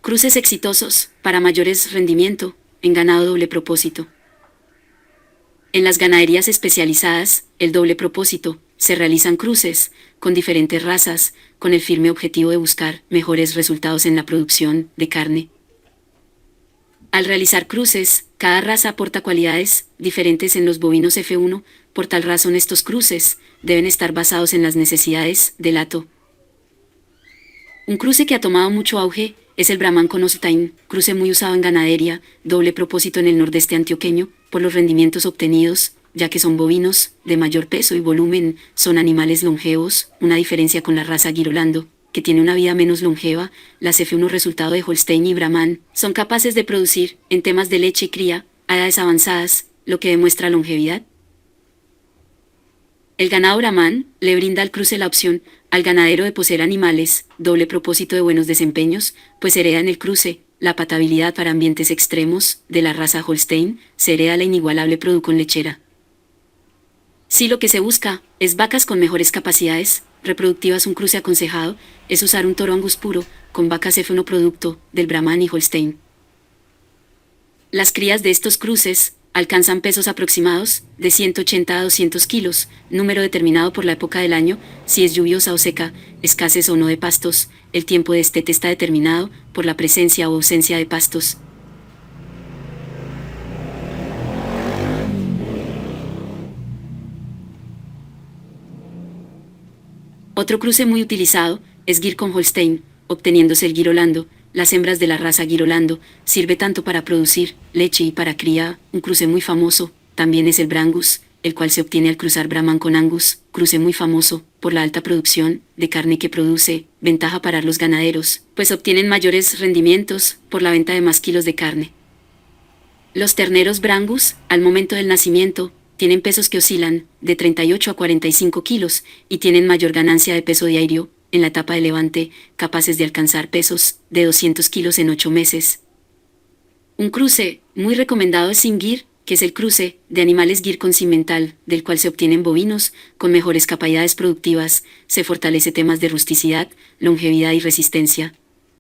Cruces exitosos, para mayores rendimiento, en ganado doble propósito. En las ganaderías especializadas, el doble propósito, se realizan cruces, con diferentes razas, con el firme objetivo de buscar mejores resultados en la producción de carne. Al realizar cruces, cada raza aporta cualidades diferentes en los bovinos F1, por tal razón estos cruces deben estar basados en las necesidades del hato. Un cruce que ha tomado mucho auge es el Brahman con Holstein, cruce muy usado en ganadería, doble propósito en el nordeste antioqueño, por los rendimientos obtenidos, ya que son bovinos de mayor peso y volumen, son animales longevos, una diferencia con la raza Girolando, que tiene una vida menos longeva. Las F1 resultado de Holstein y Brahman son capaces de producir, en temas de leche y cría, a edades avanzadas, lo que demuestra longevidad. El ganado Brahman le brinda al cruce la opción al ganadero de poseer animales, doble propósito de buenos desempeños, pues hereda en el cruce la patabilidad para ambientes extremos de la raza Holstein, se hereda la inigualable producción lechera. Si lo que se busca es vacas con mejores capacidades reproductivas, un cruce aconsejado es usar un toro Angus puro con vacas F1 producto del Brahman y Holstein. Las crías de estos cruces alcanzan pesos aproximados de 180 a 200 kilos, número determinado por la época del año, si es lluviosa o seca, escasez o no de pastos. El tiempo de destete está determinado por la presencia o ausencia de pastos. Otro cruce muy utilizado es Gir con Holstein, obteniéndose el Girolando. Las hembras de la raza Girolando sirve tanto para producir leche y para cría. Un cruce muy famoso también es el Brangus, el cual se obtiene al cruzar Brahman con Angus, cruce muy famoso por la alta producción de carne que produce, ventaja para los ganaderos, pues obtienen mayores rendimientos por la venta de más kilos de carne. Los terneros Brangus, al momento del nacimiento, tienen pesos que oscilan de 38 a 45 kilos y tienen mayor ganancia de peso diario en la etapa de levante, capaces de alcanzar pesos de 200 kilos en 8 meses. Un cruce muy recomendado es sin Gir, que es el cruce de animales Gir con cimental, del cual se obtienen bovinos con mejores capacidades productivas, se fortalece temas de rusticidad, longevidad y resistencia.